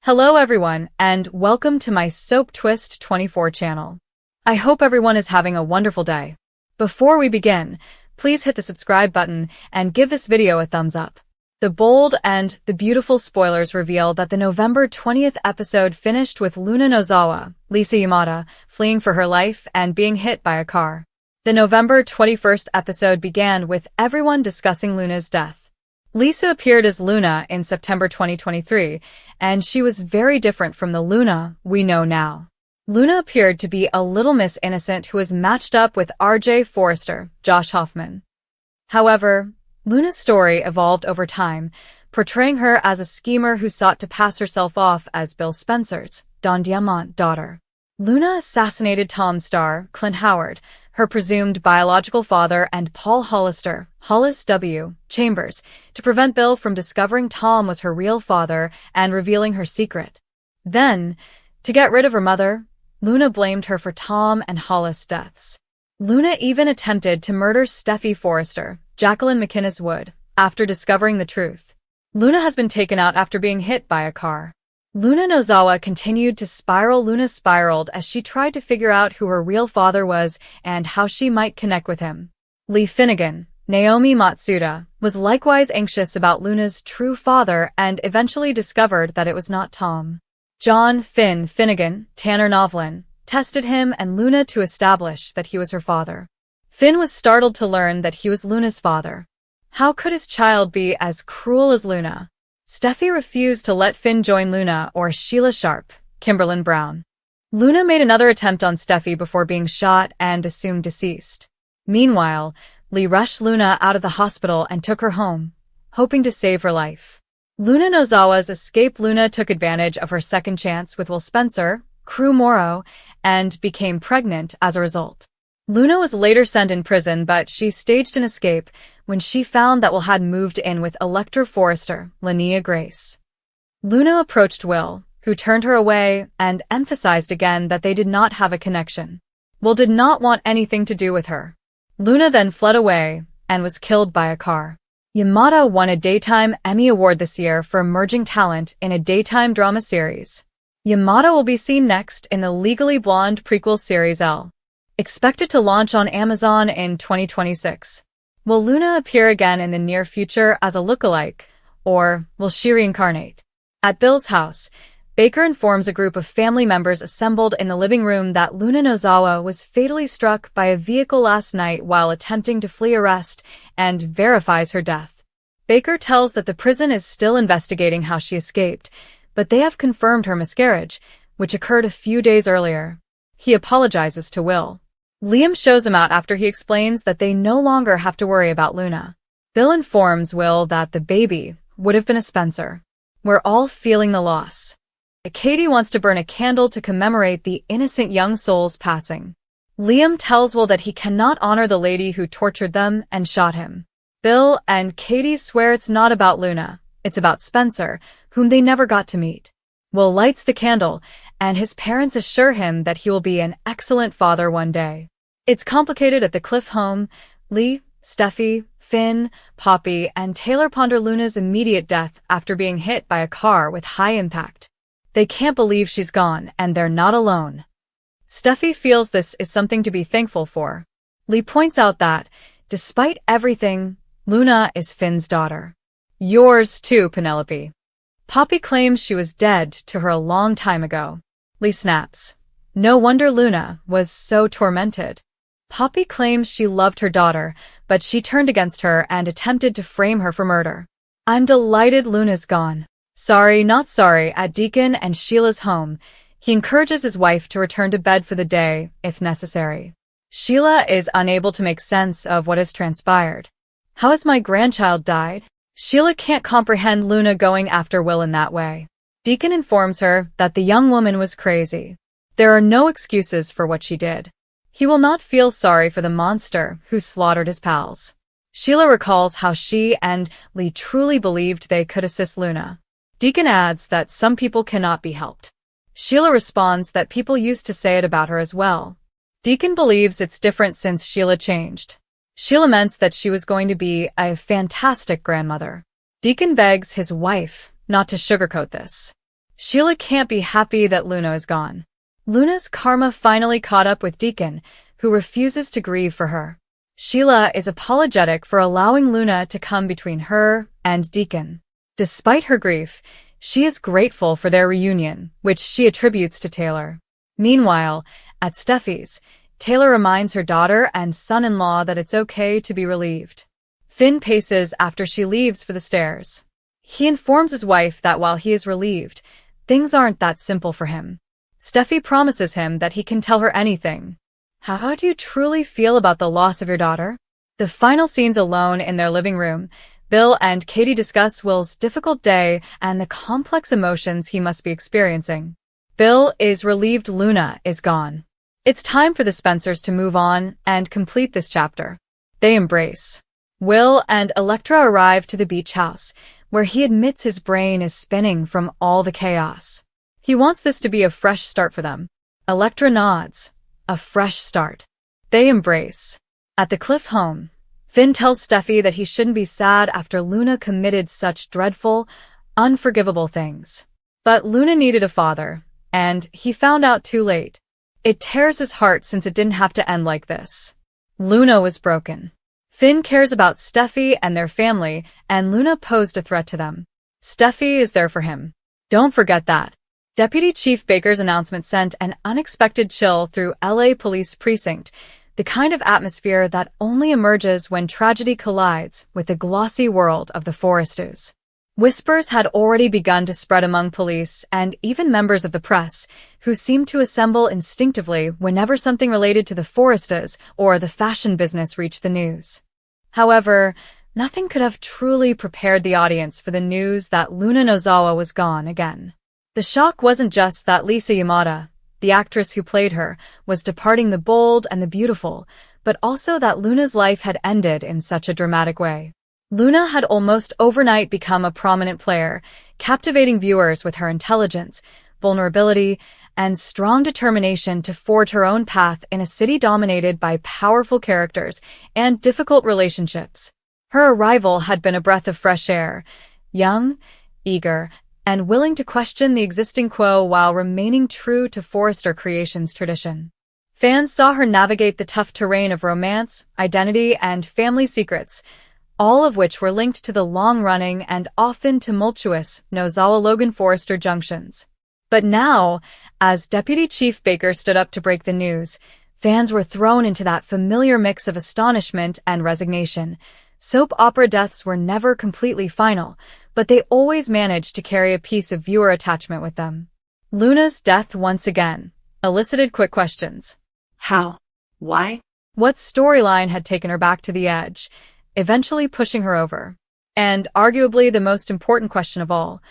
Hello everyone, and welcome to my Soap Twist 24 channel. I hope everyone is having a wonderful day. Before we begin, please hit the subscribe button and give this video a thumbs up. The bold and the beautiful spoilers reveal that the November 20th episode finished with Luna Nozawa, Lisa Yamada, fleeing for her life and being hit by a car. The November 21st episode began with everyone discussing Luna's death. Lisa appeared as Luna in September 2023, and she was very different from the Luna we know now. Luna appeared to be a Little Miss Innocent who was matched up with R.J. Forrester, Josh Hoffman. However, Luna's story evolved over time, portraying her as a schemer who sought to pass herself off as Bill Spencer's, Don Diamant's daughter. Luna assassinated Tom's star, Clint Howard, her presumed biological father, and Paul Hollister, Hollis W. Chambers, to prevent Bill from discovering Tom was her real father and revealing her secret. Then, to get rid of her mother, Luna blamed her for Tom and Hollis' deaths. Luna even attempted to murder Steffi Forrester, Jacqueline McInnes Wood, after discovering the truth. Luna has been taken out after being hit by a car. Luna Nozawa continued to spiral. Luna spiraled as she tried to figure out who her real father was and how she might connect with him. Lee Finnegan, Naomi Matsuda, was likewise anxious about Luna's true father and eventually discovered that it was not Tom. John Finnegan, Tanner Novlin, tested him and Luna to establish that he was her father. Finn was startled to learn that he was Luna's father. How could his child be as cruel as Luna? Steffi refused to let Finn join Luna or Sheila Sharp, Kimberlyn Brown. Luna made another attempt on Steffi before being shot and assumed deceased. Meanwhile, Lee rushed Luna out of the hospital and took her home, hoping to save her life. Luna Nozawa's escape. Luna took advantage of her second chance with Will Spencer, Crew Morrow, and became pregnant as a result. Luna was later sent in prison, but she staged an escape when she found that Will had moved in with Electra Forrester, Linnea Grace. Luna approached Will, who turned her away and emphasized again that they did not have a connection. Will did not want anything to do with her. Luna then fled away and was killed by a car. Yamada won a Daytime Emmy Award this year for emerging talent in a daytime drama series. Yamada will be seen next in the Legally Blonde prequel series L, expected to launch on Amazon in 2026. Will Luna appear again in the near future as a lookalike, or will she reincarnate? At Bill's house, Baker informs a group of family members assembled in the living room that Luna Nozawa was fatally struck by a vehicle last night while attempting to flee arrest and verifies her death. Baker tells that the prison is still investigating how she escaped, but they have confirmed her miscarriage, which occurred a few days earlier. He apologizes to Will. Liam shows him out after he explains that they no longer have to worry about Luna. Bill informs Will that the baby would have been a Spencer. We're all feeling the loss. Katie wants to burn a candle to commemorate the innocent young soul's passing. Liam tells Will that he cannot honor the lady who tortured them and shot him. Bill and Katie swear it's not about Luna, it's about Spencer, whom they never got to meet. Will lights the candle, and his parents assure him that he will be an excellent father one day. It's complicated at the Cliff home. Lee, Steffi, Finn, Poppy, and Taylor ponder Luna's immediate death after being hit by a car with high impact. They can't believe she's gone, and they're not alone. Steffi feels this is something to be thankful for. Lee points out that, despite everything, Luna is Finn's daughter. Yours too, Penelope. Poppy claims she was dead to her a long time ago. Lee snaps. No wonder Luna was so tormented. Poppy claims she loved her daughter, but she turned against her and attempted to frame her for murder. I'm delighted Luna's gone. Sorry, not sorry. At Deacon and Sheila's home, he encourages his wife to return to bed for the day, if necessary. Sheila is unable to make sense of what has transpired. How has my grandchild died? Sheila can't comprehend Luna going after Will in that way. Deacon informs her that the young woman was crazy. There are no excuses for what she did. He will not feel sorry for the monster who slaughtered his pals. Sheila recalls how she and Lee truly believed they could assist Luna. Deacon adds that some people cannot be helped. Sheila responds that people used to say it about her as well. Deacon believes it's different since Sheila changed. She laments that she was going to be a fantastic grandmother. Deacon begs his wife not to sugarcoat this. Sheila can't be happy that Luna is gone. Luna's karma finally caught up with Deacon, who refuses to grieve for her. Sheila is apologetic for allowing Luna to come between her and Deacon. Despite her grief, she is grateful for their reunion, which she attributes to Taylor. Meanwhile, at Steffi's, Taylor reminds her daughter and son-in-law that it's okay to be relieved. Finn paces after she leaves for the stairs. He informs his wife that while he is relieved, things aren't that simple for him. Steffi promises him that he can tell her anything. How do you truly feel about the loss of your daughter? The final scenes alone in their living room, Bill and Katie discuss Will's difficult day and the complex emotions he must be experiencing. Bill is relieved Luna is gone. It's time for the Spencers to move on and complete this chapter. They embrace. Will and Electra arrive to the beach house, where he admits his brain is spinning from all the chaos. He wants this to be a fresh start for them. Electra nods. A fresh start. They embrace. At the Cliff home, Finn tells Steffi that he shouldn't be sad after Luna committed such dreadful, unforgivable things. But Luna needed a father, and he found out too late. It tears his heart since it didn't have to end like this. Luna was broken. Finn cares about Steffi and their family, and Luna posed a threat to them. Steffi is there for him. Don't forget that. Deputy Chief Baker's announcement sent an unexpected chill through LA Police Precinct, the kind of atmosphere that only emerges when tragedy collides with the glossy world of the Foresters. Whispers had already begun to spread among police and even members of the press, who seemed to assemble instinctively whenever something related to the Foresters or the fashion business reached the news. However, nothing could have truly prepared the audience for the news that Luna Nozawa was gone again. The shock wasn't just that Lisa Yamada, the actress who played her, was departing the bold and the beautiful, but also that Luna's life had ended in such a dramatic way. Luna had almost overnight become a prominent player, captivating viewers with her intelligence, vulnerability, and strong determination to forge her own path in a city dominated by powerful characters and difficult relationships. Her arrival had been a breath of fresh air, young, eager, and willing to question the existing quo while remaining true to Forrester Creations' tradition. Fans saw her navigate the tough terrain of romance, identity, and family secrets, all of which were linked to the long-running and often tumultuous Nozawa-Logan Forrester junctions. But now, as Deputy Chief Baker stood up to break the news, fans were thrown into that familiar mix of astonishment and resignation. Soap opera deaths were never completely final, but they always managed to carry a piece of viewer attachment with them. Luna's death once again elicited quick questions. How? Why? What storyline had taken her back to the edge, eventually pushing her over? And arguably the most important question of all,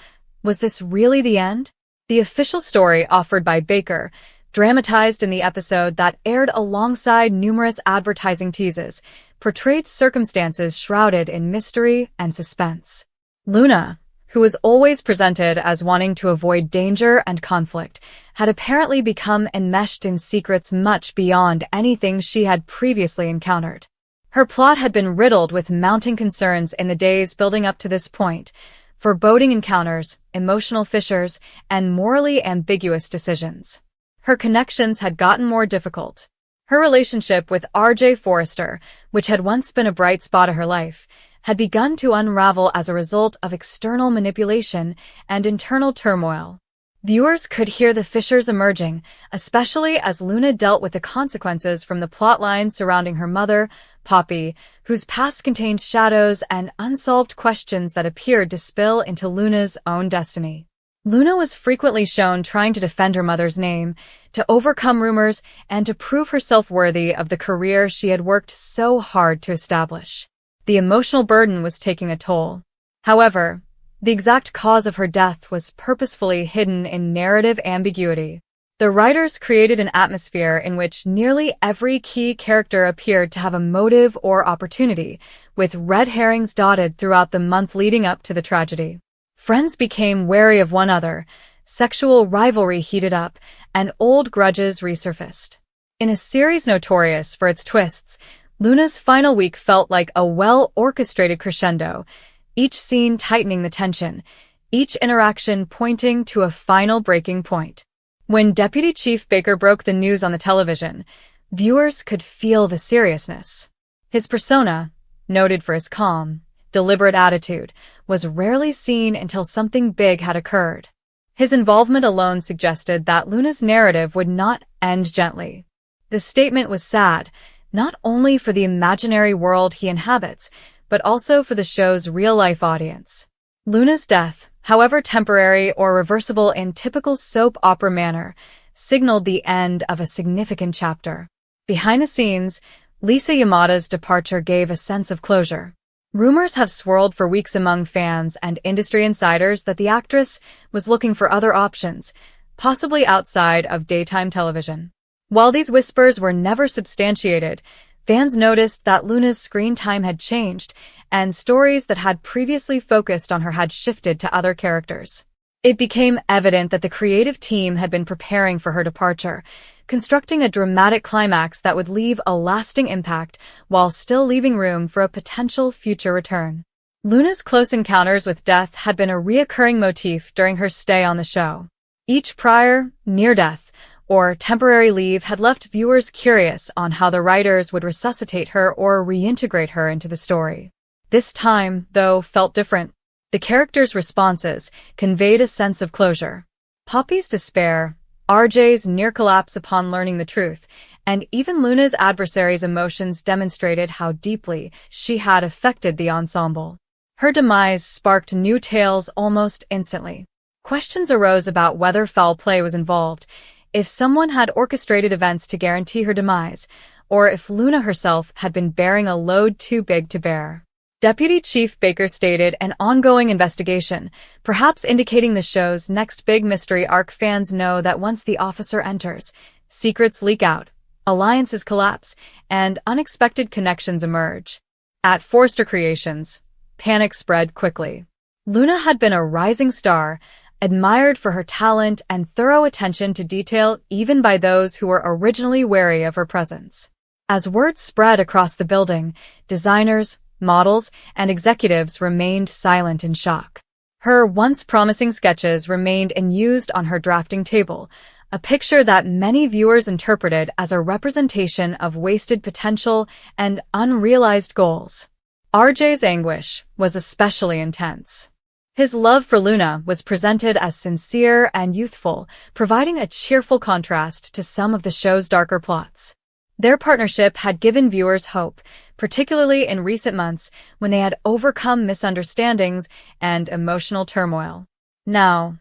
was this really the end? The official story offered by Baker, dramatized in the episode that aired alongside numerous advertising teases, portrayed circumstances shrouded in mystery and suspense. Luna, who was always presented as wanting to avoid danger and conflict, had apparently become enmeshed in secrets much beyond anything she had previously encountered. Her plot had been riddled with mounting concerns in the days building up to this point, foreboding encounters, emotional fissures, and morally ambiguous decisions. Her connections had gotten more difficult. Her relationship with R.J. Forrester, which had once been a bright spot of her life, had begun to unravel as a result of external manipulation and internal turmoil. Viewers could hear the fissures emerging, especially as Luna dealt with the consequences from the plotline surrounding her mother, Poppy, whose past contained shadows and unsolved questions that appeared to spill into Luna's own destiny. Luna was frequently shown trying to defend her mother's name, to overcome rumors, and to prove herself worthy of the career she had worked so hard to establish. The emotional burden was taking a toll. However, the exact cause of her death was purposefully hidden in narrative ambiguity. The writers created an atmosphere in which nearly every key character appeared to have a motive or opportunity, with red herrings dotted throughout the month leading up to the tragedy. Friends became wary of one another, sexual rivalry heated up, and old grudges resurfaced. In a series notorious for its twists, Luna's final week felt like a well-orchestrated crescendo, each scene tightening the tension, each interaction pointing to a final breaking point. When Deputy Chief Baker broke the news on the television, viewers could feel the seriousness. His persona, noted for his calm, deliberate attitude, was rarely seen until something big had occurred. His involvement alone suggested that Luna's narrative would not end gently. The statement was sad, not only for the imaginary world he inhabits, but also for the show's real-life audience. Luna's death, however temporary or reversible in typical soap opera manner, signaled the end of a significant chapter. Behind the scenes, Lisa Yamada's departure gave a sense of closure. Rumors have swirled for weeks among fans and industry insiders that the actress was looking for other options, possibly outside of daytime television. While these whispers were never substantiated, fans noticed that Luna's screen time had changed, and stories that had previously focused on her had shifted to other characters. It became evident that the creative team had been preparing for her departure, constructing a dramatic climax that would leave a lasting impact while still leaving room for a potential future return. Luna's close encounters with death had been a reoccurring motif during her stay on the show. Each prior, near-death, or temporary leave had left viewers curious on how the writers would resuscitate her or reintegrate her into the story. This time, though, felt different. The characters' responses conveyed a sense of closure. Poppy's despair, RJ's near collapse upon learning the truth, and even Luna's adversaries' emotions demonstrated how deeply she had affected the ensemble. Her demise sparked new tales almost instantly. Questions arose about whether foul play was involved, if someone had orchestrated events to guarantee her demise, or if Luna herself had been bearing a load too big to bear. Deputy Chief Baker stated an ongoing investigation, perhaps indicating the show's next big mystery arc. Fans know that once the officer enters, secrets leak out, alliances collapse, and unexpected connections emerge. At Forster Creations, panic spread quickly. Luna had been a rising star, admired for her talent and thorough attention to detail even by those who were originally wary of her presence. As word spread across the building, designers, models, and executives remained silent in shock. Her once promising sketches remained unused on her drafting table, a picture that many viewers interpreted as a representation of wasted potential and unrealized goals. RJ's anguish was especially intense. His love for Luna was presented as sincere and youthful, providing a cheerful contrast to some of the show's darker plots. Their partnership had given viewers hope, particularly in recent months when they had overcome misunderstandings and emotional turmoil. Now,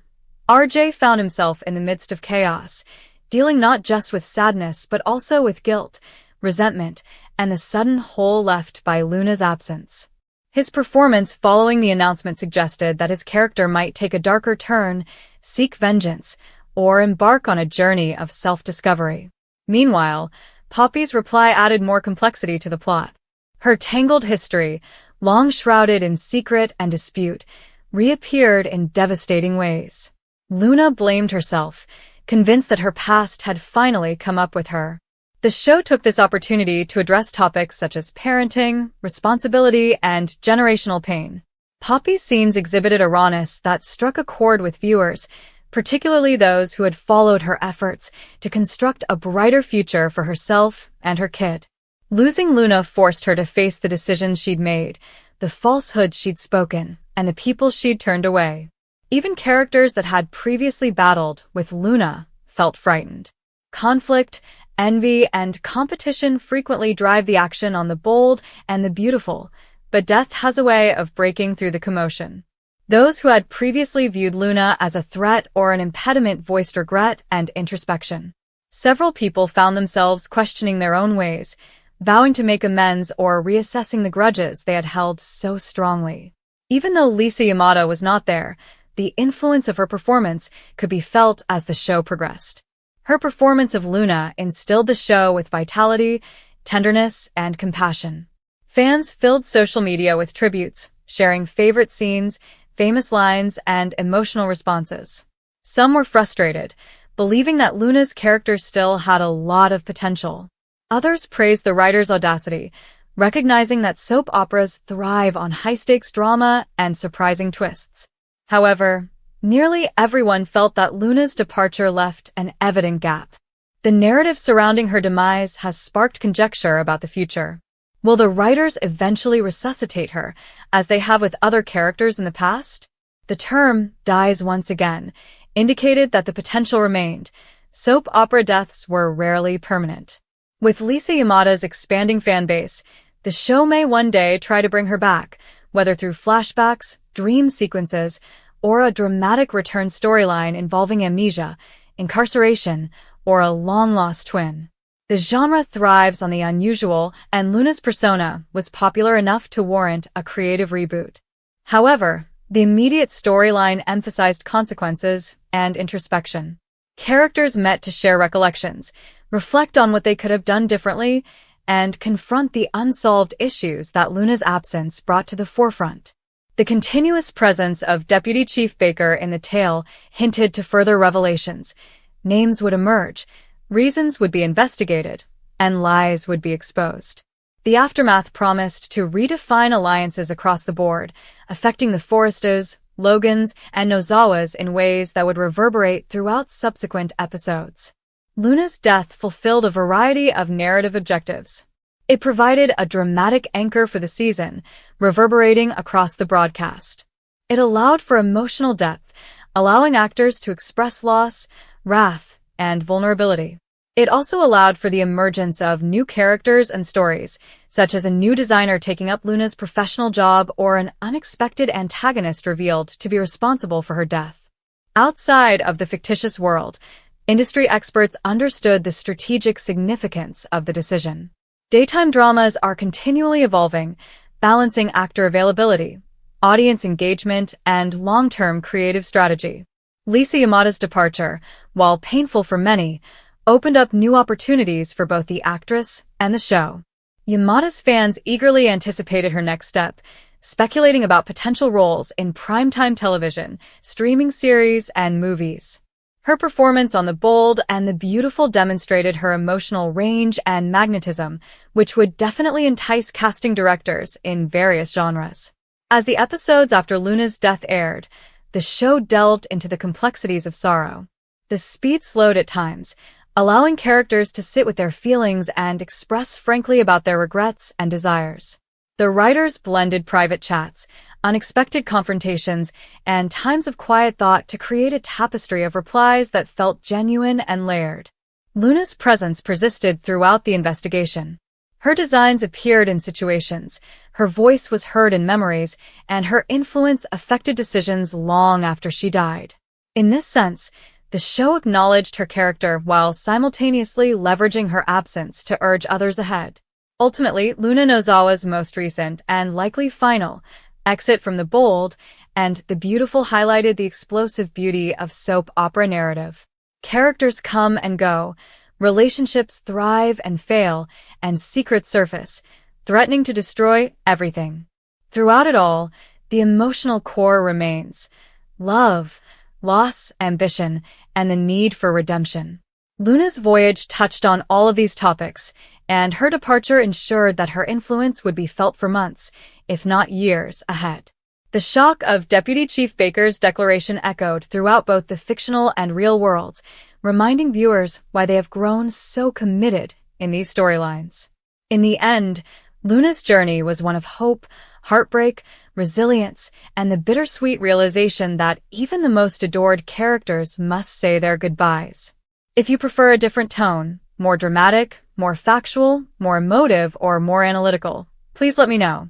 RJ found himself in the midst of chaos, dealing not just with sadness but also with guilt, resentment, and the sudden hole left by Luna's absence. His performance following the announcement suggested that his character might take a darker turn, seek vengeance, or embark on a journey of self-discovery. Meanwhile, Poppy's reply added more complexity to the plot. Her tangled history, long shrouded in secret and dispute, reappeared in devastating ways. Luna blamed herself, convinced that her past had finally come up with her. The show took this opportunity to address topics such as parenting, responsibility, and generational pain. Poppy's scenes exhibited a rawness that struck a chord with viewers, particularly those who had followed her efforts to construct a brighter future for herself and her kid. Losing Luna forced her to face the decisions she'd made, the falsehoods she'd spoken, and the people she'd turned away. Even characters that had previously battled with Luna felt frightened. Conflict, envy, and competition frequently drive the action on the bold and the beautiful, but death has a way of breaking through the commotion. Those who had previously viewed Luna as a threat or an impediment voiced regret and introspection. Several people found themselves questioning their own ways, vowing to make amends or reassessing the grudges they had held so strongly. Even though Lisa Yamada was not there, the influence of her performance could be felt as the show progressed. Her performance of Luna instilled the show with vitality, tenderness, and compassion. Fans filled social media with tributes, sharing favorite scenes, famous lines, and emotional responses. Some were frustrated, believing that Luna's character still had a lot of potential. Others praised the writer's audacity, recognizing that soap operas thrive on high-stakes drama and surprising twists. However, nearly everyone felt that Luna's departure left an evident gap. The narrative surrounding her demise has sparked conjecture about the future. Will the writers eventually resuscitate her, as they have with other characters in the past? The term "dies once again" indicated that the potential remained. Soap opera deaths were rarely permanent. With Lisa Yamada's expanding fan base, the show may one day try to bring her back, whether through flashbacks, dream sequences, or a dramatic return storyline involving amnesia, incarceration, or a long-lost twin. The genre thrives on the unusual, and Luna's persona was popular enough to warrant a creative reboot. However, the immediate storyline emphasized consequences and introspection. Characters met to share recollections, reflect on what they could have done differently, and confront the unsolved issues that Luna's absence brought to the forefront. The continuous presence of Deputy Chief Baker in the tale hinted to further revelations. Names would emerge, reasons would be investigated, and lies would be exposed. The aftermath promised to redefine alliances across the board, affecting the Forestas, Logans, and Nozawas in ways that would reverberate throughout subsequent episodes. Luna's death fulfilled a variety of narrative objectives. It provided a dramatic anchor for the season, reverberating across the broadcast. It allowed for emotional depth, allowing actors to express loss, wrath, and vulnerability. It also allowed for the emergence of new characters and stories, such as a new designer taking up Luna's professional job or an unexpected antagonist revealed to be responsible for her death. Outside of the fictitious world, industry experts understood the strategic significance of the decision. Daytime dramas are continually evolving, balancing actor availability, audience engagement, and long-term creative strategy. Lisa Yamada's departure, while painful for many, opened up new opportunities for both the actress and the show. Yamada's fans eagerly anticipated her next step, speculating about potential roles in primetime television, streaming series, and movies. Her performance on The Bold and the Beautiful demonstrated her emotional range and magnetism, which would definitely entice casting directors in various genres. As the episodes after Luna's death aired, the show delved into the complexities of sorrow. The speed slowed at times, allowing characters to sit with their feelings and express frankly about their regrets and desires. The writers blended private chats, unexpected confrontations, and times of quiet thought to create a tapestry of replies that felt genuine and layered. Luna's presence persisted throughout the investigation. Her designs appeared in situations, her voice was heard in memories, and her influence affected decisions long after she died. In this sense, the show acknowledged her character while simultaneously leveraging her absence to urge others ahead. Ultimately, Luna Nozawa's most recent, and likely final, exit from The Bold and The Beautiful highlighted the explosive beauty of soap opera narrative. Characters come and go, relationships thrive and fail, and secrets surface, threatening to destroy everything. Throughout it all, the emotional core remains: love, loss, ambition, and the need for redemption. Luna's voyage touched on all of these topics, and her departure ensured that her influence would be felt for months, if not years, ahead. The shock of Deputy Chief Baker's declaration echoed throughout both the fictional and real worlds, reminding viewers why they have grown so committed in these storylines. In the end, Luna's journey was one of hope, heartbreak, resilience, and the bittersweet realization that even the most adored characters must say their goodbyes. If you prefer a different tone, more dramatic, more factual, more emotive, or more analytical, please let me know.